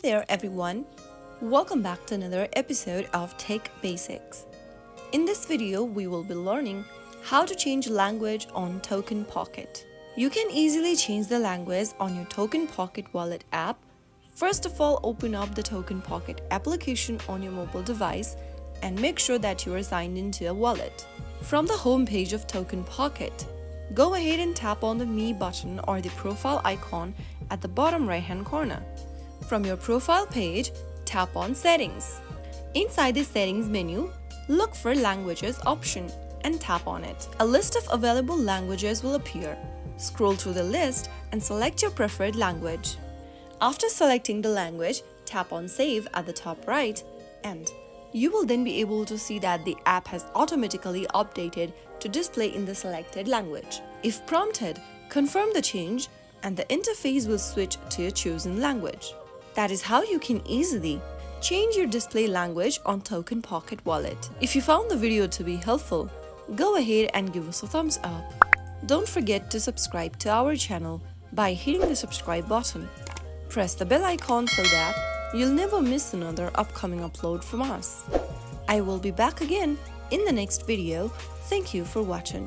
there everyone, welcome back to another episode of Tech Basics. In this video, we will be learning how to change language on TokenPocket. You can easily change the language on your TokenPocket wallet app. First of all, open up the TokenPocket application on your mobile device and make sure that you are signed into a wallet. From the home page of TokenPocket, go ahead and tap on the Me button or the profile icon at the bottom right-hand corner. From your profile page, tap on Settings. Inside the Settings menu, look for Languages option and tap on it. A list of available languages will appear. Scroll through the list and select your preferred language. After selecting the language, tap on Save at the top right, and you will then be able to see that the app has automatically updated to display in the selected language. If prompted, confirm the change and the interface will switch to your chosen language. That is how you can easily change your display language on TokenPocket wallet. If you found the video to be helpful, go ahead and give us a thumbs up. Don't forget to subscribe to our channel by hitting the subscribe button. Press the bell icon so that you'll never miss another upcoming upload from us. I will be back again in the next video. Thank you for watching.